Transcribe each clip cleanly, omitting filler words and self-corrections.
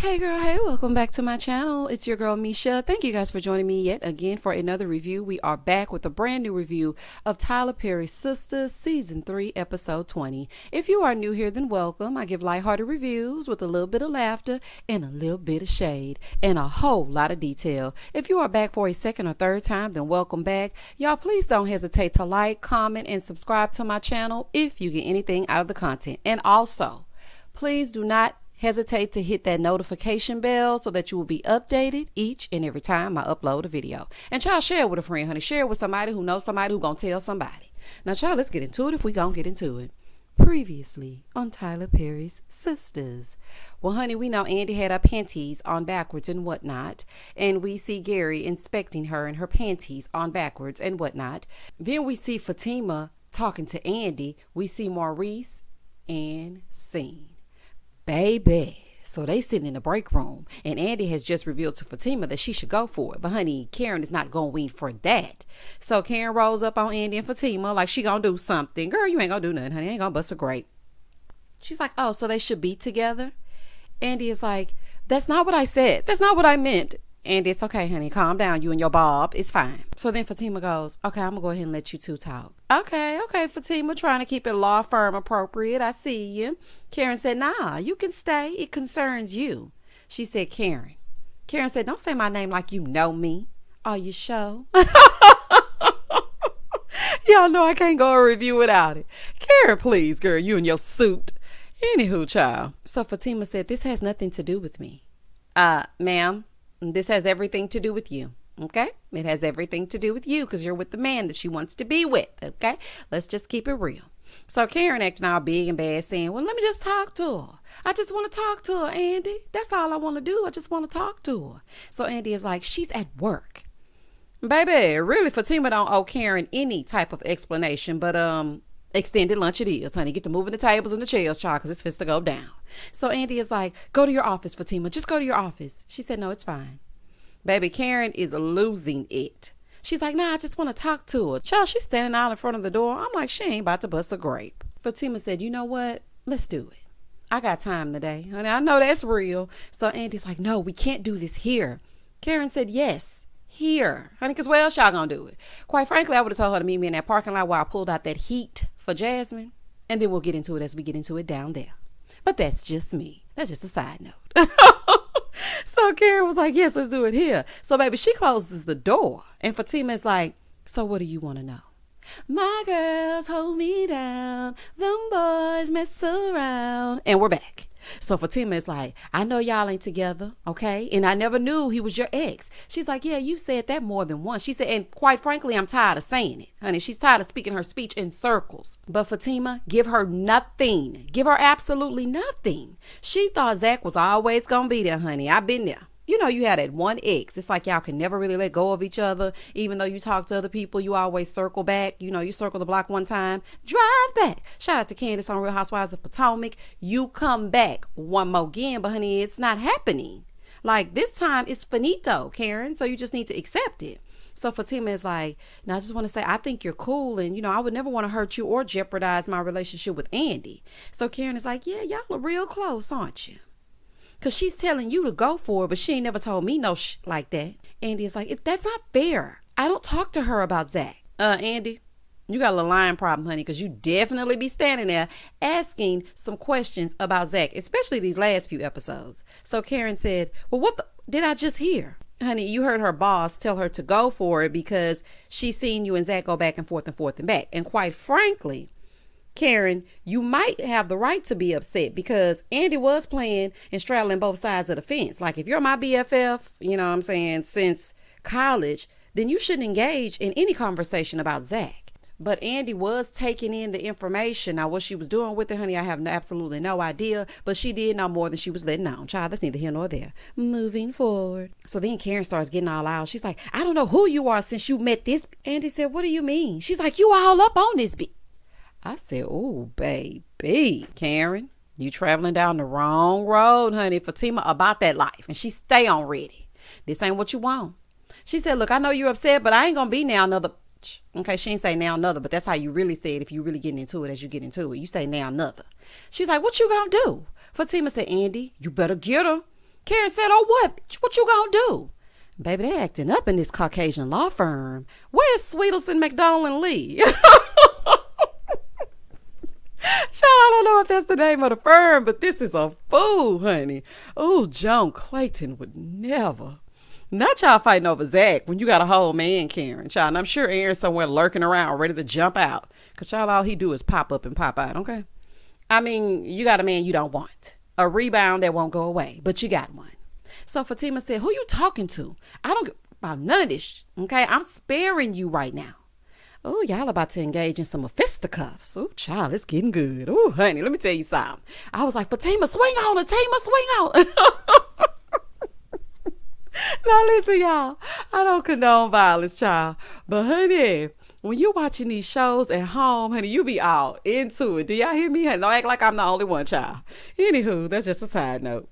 Hey girl, hey, welcome back to my channel. It's your girl Misha. Thank you guys for joining me yet again for another review. We are back with a brand new review of Tyler Perry's Sistas Season 3 Episode 20. If you are new here, then welcome. I give lighthearted reviews with a little bit of laughter and a little bit of shade and a whole lot of detail. If you are back for a second or third time, then welcome back. Y'all please don't hesitate to like, comment, and subscribe to my channel if you get anything out of the content. And also, please do not hesitate to hit that notification bell so that you will be updated each and every time I upload a video. And y'all share it with a friend, honey. Share it with somebody who knows somebody who gonna tell somebody. Now, y'all, let's get into it if we gonna get into it. Previously on Tyler Perry's Sistas. Well, honey, we know Andi had her panties on backwards and whatnot. And we see Gary inspecting her and her panties on backwards and whatnot. Then we see Fatima talking to Andi. We see Maurice and scene. Baby. So they sitting in the break room and Andi has just revealed to Fatima that she should go for it. But honey, Karen is not going for that. So Karen rolls up on Andi and Fatima like she gonna do something. Girl, you ain't gonna do nothing, honey. Ain't gonna bust a grape. She's like, oh, so they should be together? Andi is like, that's not what I said. That's not what I meant. And it's okay, honey. Calm down. You and your Bob. It's fine. So then Fatima goes, okay, I'm going to go ahead and let you two talk. Okay, Fatima, trying to keep it law firm appropriate. I see you. Karen said, nah, you can stay. It concerns you. She said, Karen. Karen said, don't say my name like you know me. Are you sure? Y'all know I can't go a review without it. Karen, please, girl, you and your suit. Anywho, child. So Fatima said, this has nothing to do with me. Ma'am. This has everything to do with you, okay? It has everything to do with you because you're with the man that she wants to be with, okay? Let's just keep it real. So Karen acting all big and bad saying, well, let me just talk to her. I just want to talk to her, Andi. That's all I want to do. I just want to talk to her. So Andi is like, she's at work. Baby, really, Fatima don't owe Karen any type of explanation, but extended lunch it is, honey. Get to moving the tables and the chairs, child, because it's fist to go down. So Andi is like, go to your office, Fatima. Just go to your office. She said, no, it's fine. Baby, Karen is losing it. She's like, nah, I just want to talk to her. Child, she's standing out in front of the door. I'm like, she ain't about to bust a grape. Fatima said, you know what? Let's do it. I got time today. Honey, I know that's real. So Andi's like, no, we can't do this here. Karen said, yes. Here, honey, because where else y'all gonna do it? Quite frankly, I would have told her to meet me in that parking lot while I pulled out that heat for Jasmine, and then we'll get into it as we get into it down there. But that's just me. That's just a side note. So Karen was like, yes, let's do it here. So baby, she closes the door, and Fatima is like, so what do you want to know? My girls hold me down, them boys mess around, and we're back. So Fatima is like, I know y'all ain't together, okay? And I never knew he was your ex. She's like, yeah, you said that more than once. She said, and quite frankly, I'm tired of saying it. Honey, she's tired of speaking her speech in circles. But Fatima, give her nothing. Give her absolutely nothing. She thought Zack was always going to be there, honey. I've been there. You know, you had that one ex. It's like y'all can never really let go of each other. Even though you talk to other people, you always circle back. You know, you circle the block one time, drive back. Shout out to Candace on Real Housewives of Potomac. You come back one more again, but honey, it's not happening. Like this time it's finito, Karen. So you just need to accept it. So Fatima is like, now I just want to say, I think you're cool. And, you know, I would never want to hurt you or jeopardize my relationship with Andi. So Karen is like, yeah, y'all are real close, aren't you? Because she's telling you to go for it, but she ain't never told me no like that. Andi is like, that's not fair. I don't talk to her about Zack. Andi, you got a little lying problem, honey, because you definitely be standing there asking some questions about Zack, especially these last few episodes. So Karen said, well, what did I just hear? Honey, you heard her boss tell her to go for it because she's seen you and Zack go back and forth and back. And quite frankly, Karen, you might have the right to be upset because Andi was playing and straddling both sides of the fence. Like if you're my BFF, you know what I'm saying, since college, then you shouldn't engage in any conversation about Zack. But Andi was taking in the information. Now, what she was doing with it, honey, I have absolutely no idea. But she did know more than she was letting on. Child, that's neither here nor there. Moving forward. So then Karen starts getting all out. She's like, I don't know who you are since you met this. Andi said, what do you mean? She's like, you all up on this bitch. I said, oh, baby, Karen, you traveling down the wrong road, honey. Fatima about that life. And she stay on ready. This ain't what you want. She said, look, I know you're upset, but I ain't going to be now another. Okay, she ain't say now another, but that's how you really say it if you really getting into it as you get into it. You say now another. She's like, what you going to do? Fatima said, Andi, you better get her. Karen said, oh, what? What you gonna do? Baby, they acting up in this Caucasian law firm. Where's Sweetelson, McDonald, and Lee? Child, I don't know if that's the name of the firm, but this is a fool, honey. Oh, John Clayton would never. Not y'all fighting over Zack when you got a whole man, Karen. Child, and I'm sure Aaron's somewhere lurking around ready to jump out. Because, child, all he do is pop up and pop out, okay? I mean, you got a man you don't want. A rebound that won't go away, but you got one. So Fatima said, who you talking to? I don't give about none of this, okay? I'm sparing you right now. Oh, y'all about to engage in some fisticuffs. Oh, child, it's getting good. Oh, honey, let me tell you something. I was like, Fatima, swing on. Fatima, swing on. Now, listen, y'all. I don't condone violence, child. But, honey, when you're watching these shows at home, honey, you be all into it. Do y'all hear me? Honey, don't act like I'm the only one, child. Anywho, that's just a side note.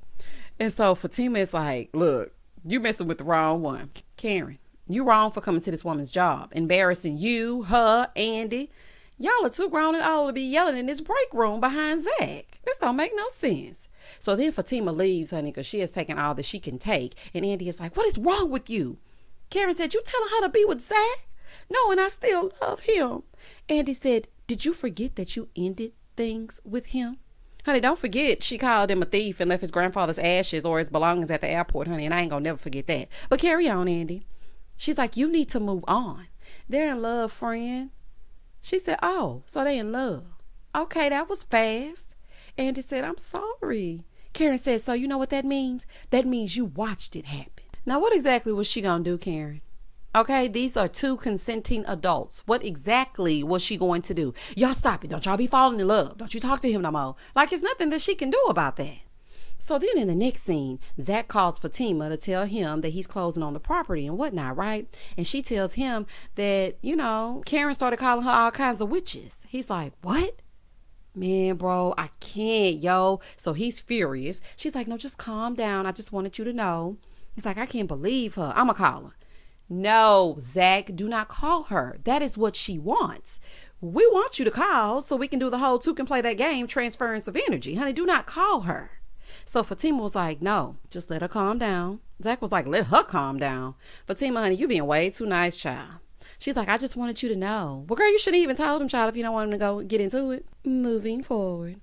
And so Fatima is like, look, you messing with the wrong one. Karen, you wrong for coming to this woman's job, embarrassing you, her, Andi. Y'all are too grown and old to be yelling in this break room behind Zack. This don't make no sense. So then Fatima leaves, honey, because she has taken all that she can take. And Andi is like, what is wrong with you? Karen said, you telling her to be with Zack? No, and I still love him. Andi said, did you forget that you ended things with him? Honey, don't forget she called him a thief and left his grandfather's ashes or his belongings at the airport, honey, and I ain't gonna never forget that. But carry on, Andi. She's like, you need to move on. They're in love, friend. She said, oh, so they in love. Okay, that was fast. Andi said, I'm sorry. Karen said, so you know what that means? That means you watched it happen. Now, what exactly was she gonna do, Karen? Okay, these are two consenting adults. What exactly was she going to do? Y'all stop it. Don't y'all be falling in love. Don't you talk to him no more. Like it's nothing that she can do about that. So then in the next scene, Zack calls Fatima to tell him that he's closing on the property and whatnot, right? And she tells him that, Karen started calling her all kinds of witches. He's like, what? Man, bro, I can't, yo. So he's furious. She's like, no, just calm down. I just wanted you to know. He's like, I can't believe her. I'ma call her. No, Zack, do not call her. That is what she wants. We want you to call so we can do the whole two can play that game, transference of energy. Honey, do not call her. So Fatima was like, no, just let her calm down. Zack was like, let her calm down. Fatima, honey, you being way too nice, child. She's like, I just wanted you to know. Well, girl, you shouldn't even told him, child, if you don't want him to go get into it. Moving forward.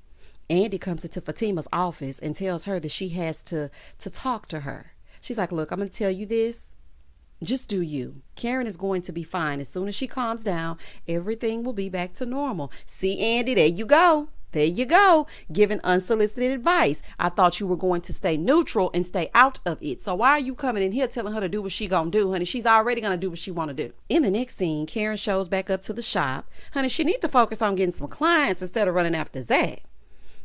Andi comes into Fatima's office and tells her that she has to talk to her. She's like, look, I'm going to tell you this. Just do you. Karen is going to be fine. As soon as she calms down, everything will be back to normal. See, Andi, there you go. There you go. Giving unsolicited advice. I thought you were going to stay neutral and stay out of it. So why are you coming in here telling her to do what she gonna do, honey? She's already gonna do what she want to do. In the next scene, Karen shows back up to the shop. Honey, she needs to focus on getting some clients instead of running after Zack.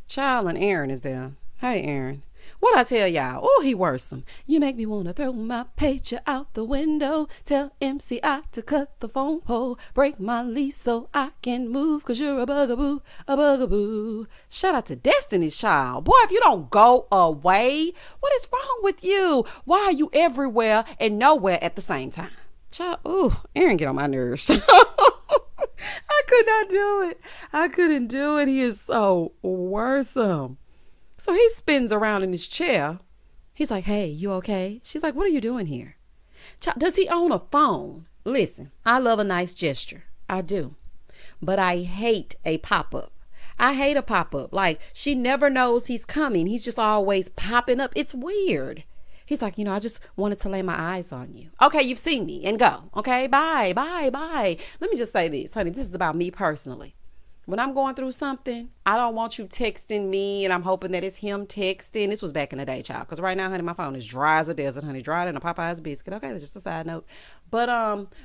Child and Aaron is there. Hey, Aaron. What I tell y'all? Oh, he worrisome. You make me want to throw my pager out the window. Tell MCI to cut the phone pole. Break my lease so I can move. Cause you're a bugaboo, a bugaboo. Shout out to Destiny's Child. Boy, if you don't go away, what is wrong with you? Why are you everywhere and nowhere at the same time? Child, ooh, Aaron get on my nerves. I could not do it. I couldn't do it. He is so worrisome. So he spins around in his chair. He's like, hey, you okay? She's like, what are you doing here? Does he own a phone? Listen, I love a nice gesture. I do. But I hate a pop-up. I hate a pop-up. Like, she never knows he's coming. He's just always popping up. It's weird. He's like, I just wanted to lay my eyes on you. Okay, you've seen me and go. Okay, bye, bye, bye. Let me just say this, honey. This is about me personally. When I'm going through something, I don't want you texting me and I'm hoping that it's him texting. This was back in the day, child. Because right now, honey, my phone is dry as a desert, honey. Drier than a Popeye's biscuit. Okay, that's just a side note. But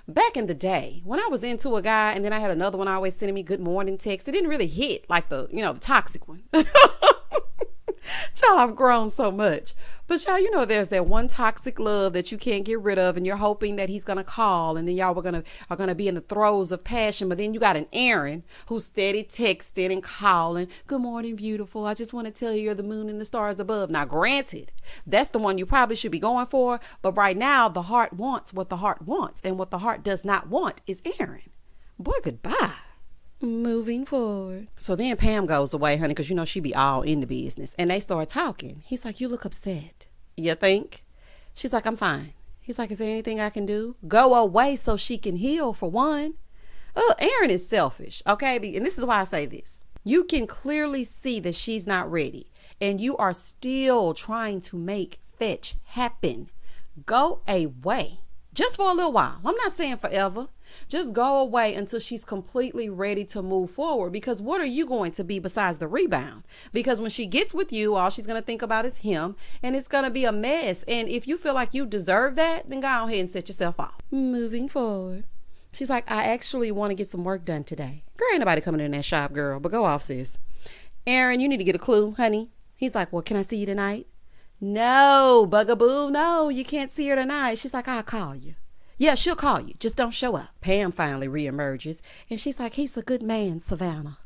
back in the day, when I was into a guy and then I had another one always sending me good morning text, it didn't really hit like the toxic one. Child, I've grown so much. But child, there's that one toxic love that you can't get rid of and you're hoping that he's going to call and then y'all are going to be in the throes of passion. But then you got an Aaron who's steady texting and calling. Good morning, beautiful. I just want to tell you you're the moon and the stars above. Now, granted, that's the one you probably should be going for. But right now, the heart wants what the heart wants. And what the heart does not want is Aaron. Boy, goodbye. Moving forward. So then Pam goes away, honey, because she be all in the business. And they start talking. He's like, you look upset. You think? She's like, I'm fine. He's like, is there anything I can do? Go away so she can heal, for one. Oh, Aaron is selfish, okay? And this is why I say this. You can clearly see that she's not ready, and you are still trying to make fetch happen. Go away. Just for a little while. I'm not saying forever. Just go away until she's completely ready to move forward. Because what are you going to be besides the rebound? Because when she gets with you, all she's going to think about is him, and it's going to be a mess. And if you feel like you deserve that, then go ahead and set yourself off. Moving forward. She's like, I actually want to get some work done today. Girl, ain't nobody coming in that shop, girl, but go off, sis. Aaron, you need to get a clue, honey. He's like, well, can I see you tonight? No, bugaboo, no, you can't see her tonight. She's like, I'll call you. Yeah, she'll call you. Just don't show up. Pam finally re-emerges, and she's like, he's a good man, Savannah.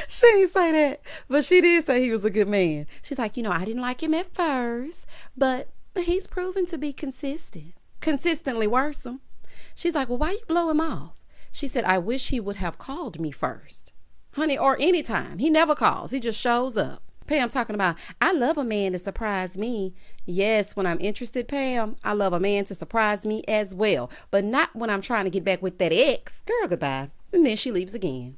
She didn't say that, but she did say he was a good man. She's like, I didn't like him at first, but he's proven to be consistent. Consistently worrisome. She's like, well, why you blow him off? She said, I wish he would have called me first. Honey, or anytime. He never calls. He just shows up. Pam talking about, I love a man to surprise me. Yes, when I'm interested, Pam, I love a man to surprise me as well. But not when I'm trying to get back with that ex. Girl, goodbye. And then she leaves again.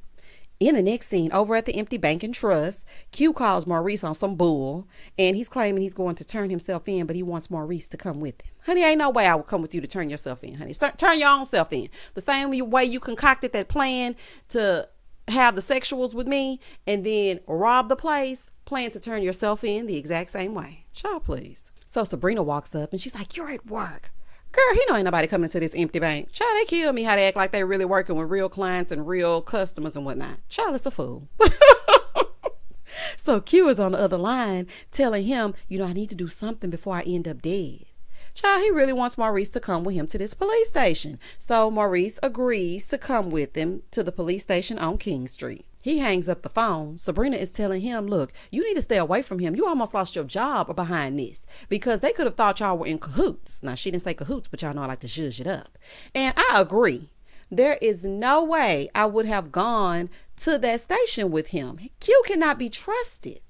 In the next scene, over at the empty bank and trust, Q calls Maurice on some bull, and he's claiming he's going to turn himself in, but he wants Maurice to come with him. Honey, ain't no way I would come with you to turn yourself in, honey. Turn your own self in. The same way you concocted that plan to have the sexuals with me and then rob the place, plan to turn yourself in the exact same way. Child, please. So Sabrina walks up and she's like, you're at work. Girl, he know ain't nobody coming to this empty bank. Child, they kill me how they act like they really working with real clients and real customers and whatnot. Child, it's a fool. So Q is on the other line telling him, I need to do something before I end up dead. Child, he really wants Maurice to come with him to this police station. So Maurice agrees to come with him to the police station on King Street. He hangs up the phone. Sabrina is telling him, look, you need to stay away from him. You almost lost your job behind this because they could have thought y'all were in cahoots. Now, she didn't say cahoots, but y'all know I like to zhuzh it up. And I agree. There is no way I would have gone to that station with him. Q cannot be trusted.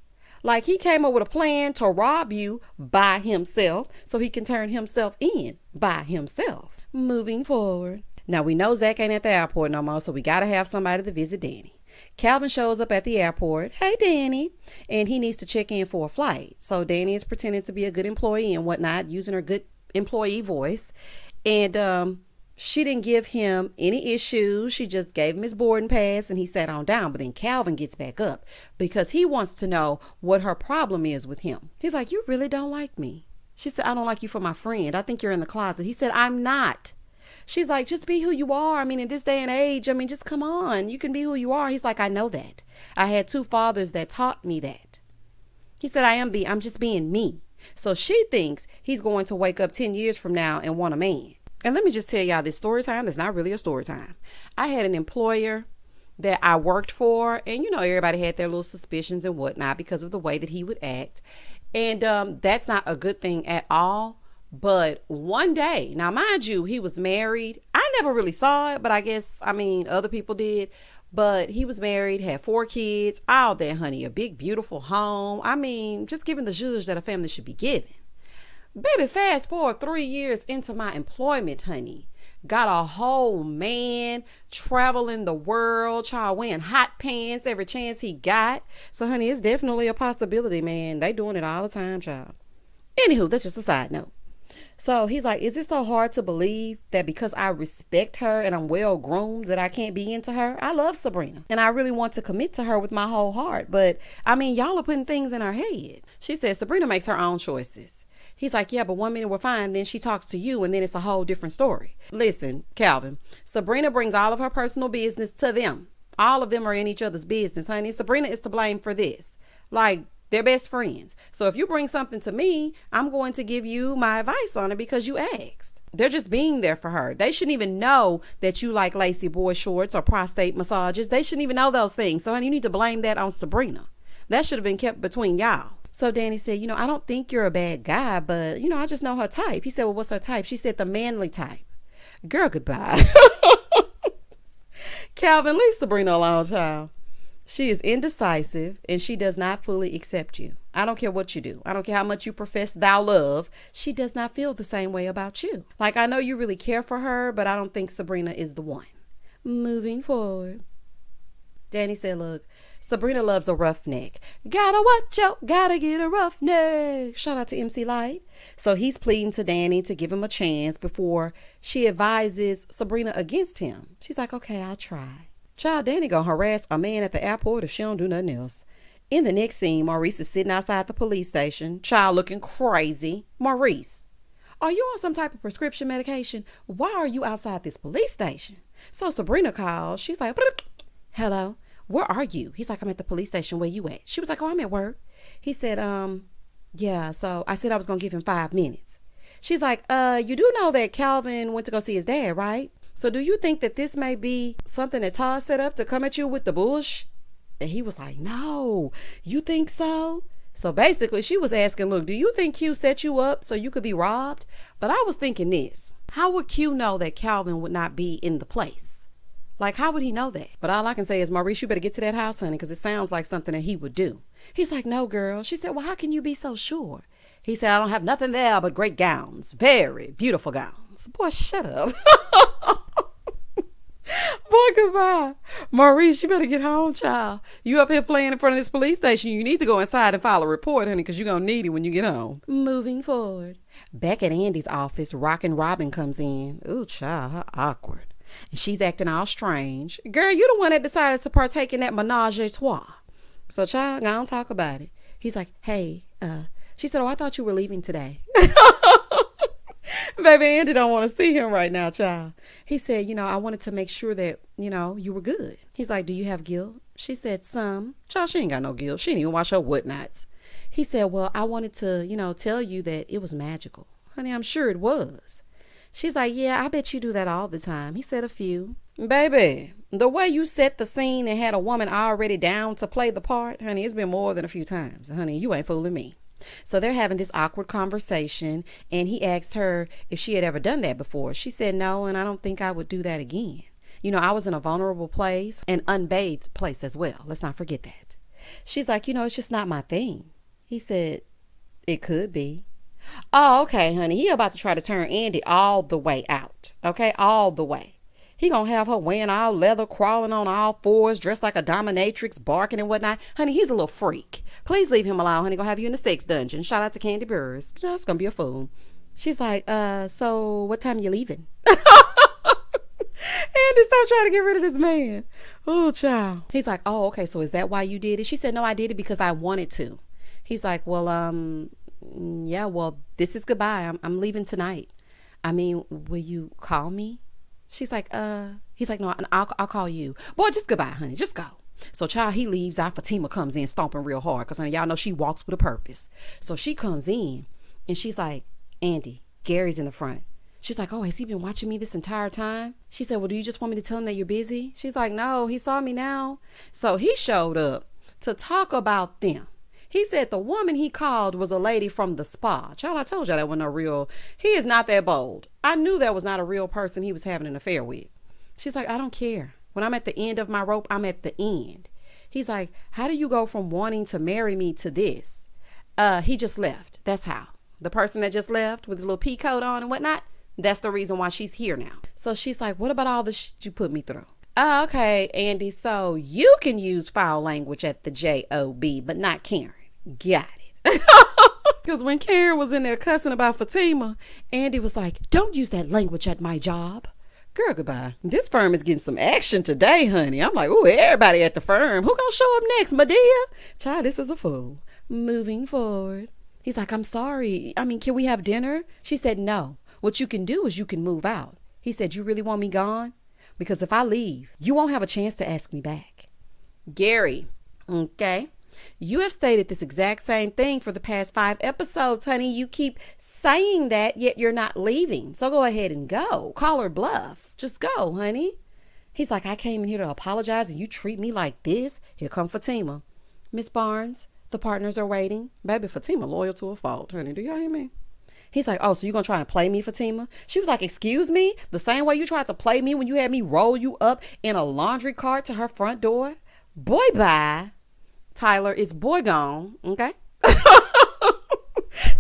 Like, he came up with a plan to rob you by himself so he can turn himself in by himself. Moving forward. Now, we know Zack ain't at the airport no more, so we got to have somebody to visit Danny. Calvin shows up at the airport. Hey, Danny. And he needs to check in for a flight. So Danny is pretending to be a good employee and whatnot, using her good employee voice. And she didn't give him any issues. She just gave him his boarding pass and he sat on down. But then Calvin gets back up because he wants to know what her problem is with him. He's like, you really don't like me. She said, I don't like you for my friend. I think you're in the closet. He said, I'm not. She's like, just be who you are. I mean, in this day and age, just come on. You can be who you are. He's like, I know that. I had 2 fathers that taught me that. He said, I'm just being me. So she thinks he's going to wake up 10 years from now and want a man. And let me just tell y'all this story time. That's not really a story time. I had an employer that I worked for, and everybody had their little suspicions and whatnot because of the way that he would act. And that's not a good thing at all. But one day, now mind you, he was married. I never really saw it, but I guess, other people did. But he was married, had 4 kids, all that, honey, a big, beautiful home. Just giving the zhuzh that a family should be given. Baby, fast forward 3 years into my employment, honey. Got a whole man traveling the world, child, wearing hot pants every chance he got. So, honey, it's definitely a possibility, man. They doing it all the time, child. Anywho, that's just a side note. So he's like, is it so hard to believe that because I respect her and I'm well groomed that I can't be into her? I love Sabrina and I really want to commit to her with my whole heart. But y'all are putting things in her head. She says Sabrina makes her own choices. He's like, yeah, but one minute we're fine. Then she talks to you and then it's a whole different story. Listen, Calvin, Sabrina brings all of her personal business to them. All of them are in each other's business, honey. Sabrina is to blame for this. Like, they're best friends. So if you bring something to me, I'm going to give you my advice on it because you asked. They're just being there for her. They shouldn't even know that you like lacy boy shorts or prostate massages. They shouldn't even know those things. So honey, you need to blame that on Sabrina. That should have been kept between y'all. So Danny said, I don't think you're a bad guy, but, I just know her type. He said, well, what's her type? She said the manly type. Girl, goodbye. Calvin, leave Sabrina alone, child. She is indecisive and she does not fully accept you. I don't care what you do. I don't care how much you profess thou love. She does not feel the same way about you. Like, I know you really care for her, but I don't think Sabrina is the one. Moving forward. Danny said, look, Sabrina loves a roughneck. Gotta watch out, gotta get a roughneck. Shout out to MC Light. So he's pleading to Danny to give him a chance before she advises Sabrina against him. She's like, okay, I'll try. Child, Danny gonna harass a man at the airport if she don't do nothing else. In the next scene, Maurice is sitting outside the police station. Child looking crazy. Maurice, are you on some type of prescription medication? Why are you outside this police station? So Sabrina calls. She's like, hello, where are you? He's like, I'm at the police station. Where you at? She was like, oh, I'm at work. He said, yeah, so I said I was gonna give him 5 minutes. She's like, you do know that Calvin went to go see his dad, right? So do you think that this may be something that Todd set up to come at you with the bush? And he was like, no, you think so? So basically she was asking, look, do you think Q set you up so you could be robbed? But I was thinking this, how would Q know that Calvin would not be in the place? Like, how would he know that? But all I can say is, Maurice, you better get to that house, honey, because it sounds like something that he would do. He's like, no, girl. She said, well, how can you be so sure? He said, I don't have nothing there but great gowns, very beautiful gowns. Boy, shut up. Boy, goodbye. Maurice, you better get home, child. You up here playing in front of this police station. You need to go inside and file a report, honey, because you're going to need it when you get home. Moving forward. Back at Andi's office, Rockin' Robin comes in. Ooh, child, how awkward. And she's acting all strange. Girl, you the one that decided to partake in that menage a trois. So, child, I don't talk about it. He's like, hey, she said, oh, I thought you were leaving today. Baby, Andi don't want to see him right now, child. He said, I wanted to make sure that, you were good. He's like, do you have guilt? She said, some. Child, she ain't got no guilt. She didn't even wash her whatnots. He said, well, I wanted to, tell you that it was magical. Honey, I'm sure it was. She's like, yeah, I bet you do that all the time. He said a few. Baby, the way you set the scene and had a woman already down to play the part, honey, it's been more than a few times. Honey, you ain't fooling me. So they're having this awkward conversation, and he asked her if she had ever done that before. She said no, and I don't think I would do that again. I was in a vulnerable place, an unbathed place as well. Let's not forget that. She's like, it's just not my thing. He said, it could be. Oh, okay, honey. He about to try to turn Andi all the way out. Okay, all the way. He gonna have her wearing all leather, crawling on all fours, dressed like a dominatrix, barking and whatnot. Honey, he's a little freak. Please leave him alone, honey. Gonna have you in the sex dungeon. Shout out to Candy Burrs. It's gonna be a fool. She's like, so what time you leaving? Andy, stop trying to get rid of this man. Oh, child. He's like, oh, okay, so is that why you did it? She said, no, I did it because I wanted to. He's like, well, yeah, well, this is goodbye. I'm leaving tonight. I mean, will you call me? She's like, he's like, no, I'll call you. Boy, just goodbye, honey. Just go. So, child, he leaves out. Fatima comes in stomping real hard because, honey, y'all know she walks with a purpose. So she comes in and she's like, Andi, Gary's in the front. She's like, oh, has he been watching me this entire time? She said, well, do you just want me to tell him that you're busy? She's like, no, he saw me now. So he showed up to talk about them. He said the woman he called was a lady from the spa. Child, I told y'all that wasn't a real. He is not that bold. I knew that was not a real person he was having an affair with. She's like, I don't care. When I'm at the end of my rope, I'm at the end. He's like, how do you go from wanting to marry me to this? He just left. That's how. The person that just left with his little pea coat on and whatnot, that's the reason why she's here now. So she's like, what about all the shit you put me through? Oh, okay, Andi, so you can use foul language at the job, but not Karen. Got it. Because when Karen was in there cussing about Fatima, Andi was like, don't use that language at my job. Girl, goodbye. This firm is getting some action today, honey. I'm like, ooh, everybody at the firm. Who gonna show up next, Medea? Child, this is a fool. Moving forward. He's like, I'm sorry. I mean, can we have dinner? She said, no. What you can do is you can move out. He said, you really want me gone? Because if I leave, you won't have a chance to ask me back. Gary, okay. You have stated this exact same thing for the past 5 episodes, honey. You keep saying that, yet you're not leaving. So go ahead and go. Call her bluff. Just go, honey. He's like, I came in here to apologize and you treat me like this? Here come Fatima. Miss Barnes, the partners are waiting. Baby, Fatima loyal to a fault, honey. Do y'all hear me? He's like, oh, so you gonna try and play me, Fatima? She was like, excuse me? The same way you tried to play me when you had me roll you up in a laundry cart to her front door? Boy bye. Tyler, it's boy gone. Okay.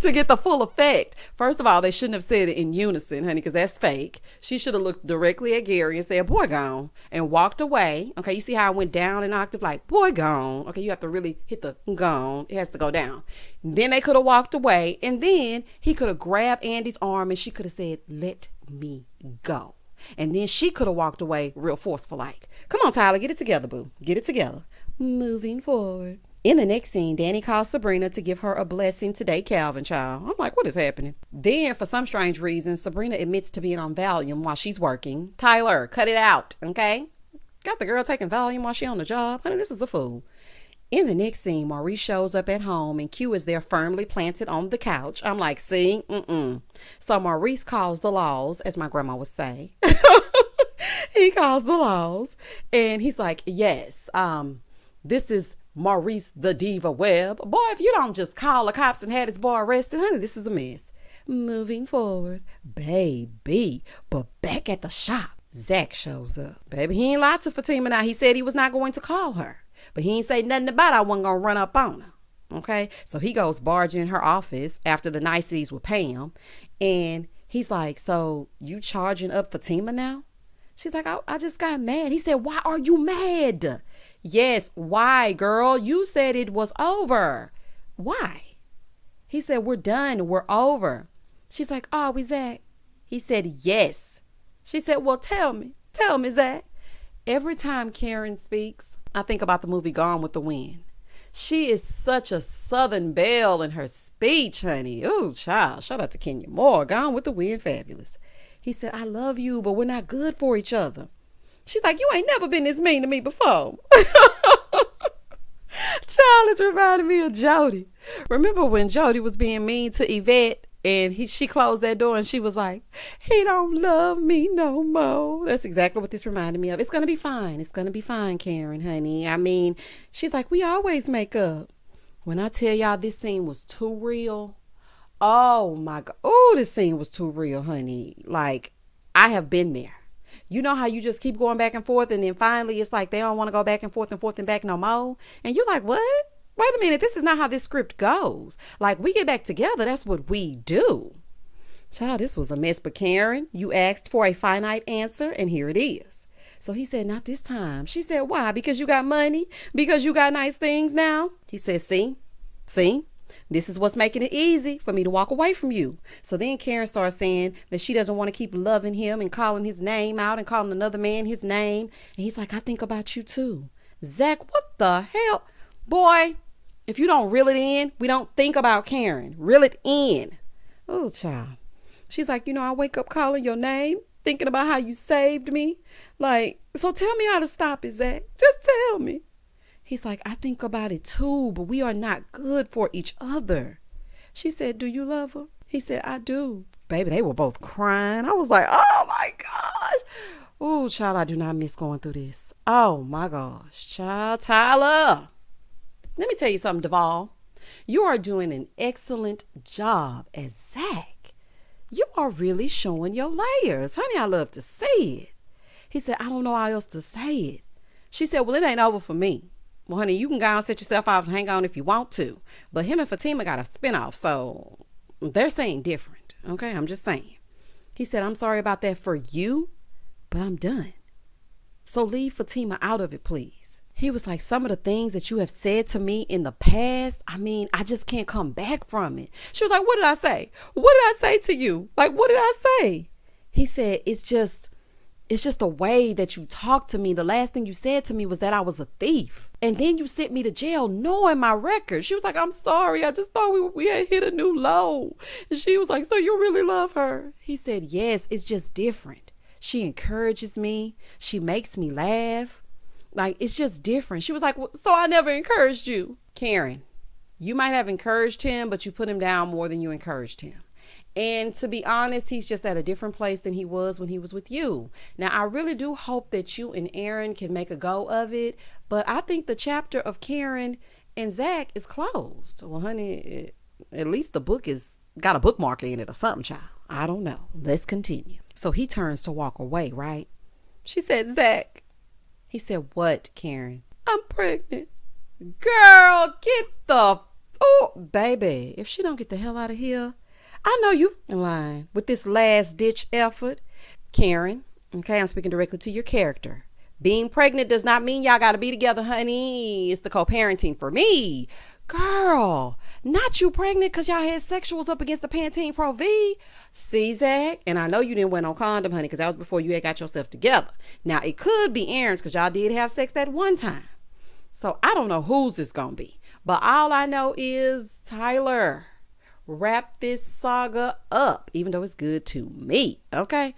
To get the full effect. First of all, they shouldn't have said it in unison, honey, because that's fake. She should have looked directly at Gary and said, boy gone, and walked away. Okay, you see how I went down an octave, like, boy gone. Okay, you have to really hit the gone. It has to go down. Then they could have walked away, and then he could have grabbed Andi's arm, and she could have said, let me go. And then she could have walked away real forceful like. Come on, Tyler, get it together, boo. Get it together. Moving forward. In the next scene, Danny calls Sabrina to give her a blessing today, Calvin child. I'm like, what is happening? Then, for some strange reason, Sabrina admits to being on Valium while she's working. Tyler, cut it out, okay? Got the girl taking Valium while she on the job? Honey, this is a fool. In the next scene, Maurice shows up at home and Q is there firmly planted on the couch. I'm like, see? So Maurice calls the laws, as my grandma would say. He calls the laws and he's like, yes, this is Maurice the Diva Webb. Boy, if you don't just call the cops and have this boy arrested, honey, this is a mess. Moving forward, baby. But back at the shop, Zack shows up. Baby, he ain't lied to Fatima now. He said he was not going to call her. But he ain't say nothing about I wasn't going to run up on her. Okay? So he goes barging in her office after the niceties with Pam. And he's like, so you charging up Fatima now? She's like, I just got mad. He said, why are you mad? Yes, why, girl? You said it was over. Why? He said, we're done. We're over. She's like, oh, we Zack? He said, yes. She said, well, tell me, Zack. Every time Karen speaks, I think about the movie Gone with the Wind. She is such a Southern belle in her speech, honey. Oh, child. Shout out to Kenya Moore. Gone with the Wind, fabulous. He said, I love you, but we're not good for each other. She's like, you ain't never been this mean to me before. Child, it's reminding me of Jody. Remember when Jody was being mean to Yvette and she closed that door and she was like, he don't love me no more. That's exactly what this reminded me of. It's going to be fine. It's going to be fine, Karen, honey. I mean, she's like, we always make up. When I tell y'all this scene was too real. Oh my God. Oh, this scene was too real, honey. Like, I have been there. You know how you just keep going back and forth and then finally it's like they don't want to go back and forth and back no more. And you're like, what? Wait a minute. This is not how this script goes. Like, we get back together. That's what we do. Child, this was a mess. But Karen, you asked for a finite answer and here it is. So he said, not this time. She said, why? Because you got money? Because you got nice things now? He said, see? This is what's making it easy for me to walk away from you. So then Karen starts saying that she doesn't want to keep loving him and calling his name out and calling another man his name. And he's like, I think about you too. Zack, what the hell? Boy, if you don't reel it in, we don't think about Karen. Reel it in. Oh, child. She's like, I wake up calling your name, thinking about how you saved me. Like, so tell me how to stop it, Zack. Just tell me. He's like, I think about it too, but we are not good for each other. She said, do you love her? He said, I do. Baby, they were both crying. I was like, oh my gosh. Oh, child, I do not miss going through this. Oh my gosh. Child, Tyler. Let me tell you something, Duvall. You are doing an excellent job as Zack. You are really showing your layers. Honey, I love to see it. He said, I don't know how else to say it. She said, well, it ain't over for me. Well, honey, you can go and set yourself off and hang on if you want to. But him and Fatima got a spinoff, so they're saying different. Okay, I'm just saying. He said, I'm sorry about that for you, but I'm done. So leave Fatima out of it, please. He was like, some of the things that you have said to me in the past, I just can't come back from it. She was like, what did I say? What did I say to you? Like, what did I say? He said, it's just the way that you talk to me. The last thing you said to me was that I was a thief. And then you sent me to jail knowing my record. She was like, I'm sorry. I just thought we had hit a new low. And she was like, so you really love her? He said, yes, it's just different. She encourages me. She makes me laugh. Like, it's just different. She was like, well, so I never encouraged you. Karen, you might have encouraged him, but you put him down more than you encouraged him. And to be honest, he's just at a different place than he was when he was with you. Now, I really do hope that you and Aaron can make a go of it. But I think the chapter of Karen and Zack is closed. Well, honey, at least the book is got a bookmark in it or something, child. I don't know. Let's continue. So he turns to walk away, right? She said, Zack. He said, what, Karen? I'm pregnant. Girl, get the... Oh, baby, if she don't get the hell out of here, I know you in line with this last ditch effort. Karen, okay, I'm speaking directly to your character. Being pregnant does not mean y'all gotta be together, honey. It's the co-parenting for me. Girl, not you pregnant because y'all had sexuals up against the Pantene Pro V. See, Zack, and I know you didn't wear no condom, honey, because that was before you had got yourself together. Now, it could be Aaron's because y'all did have sex that one time. So I don't know whose it's gonna be. But all I know is, Tyler, wrap this saga up, even though it's good to me, okay?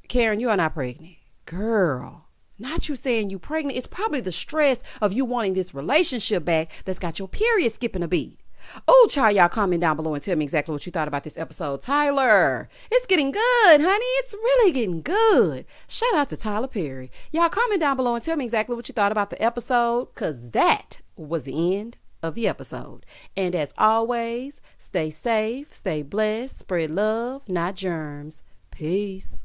Karen, you are not pregnant. Girl, not you saying you pregnant. It's probably the stress of you wanting this relationship back that's got your period skipping a beat. Oh, child, y'all comment down below and tell me exactly what you thought about this episode. Tyler, it's getting good, honey. It's really getting good. Shout out to Tyler Perry. Y'all comment down below and tell me exactly what you thought about the episode, because that was the end of the episode. And as always, stay safe, stay blessed, spread love, not germs. Peace.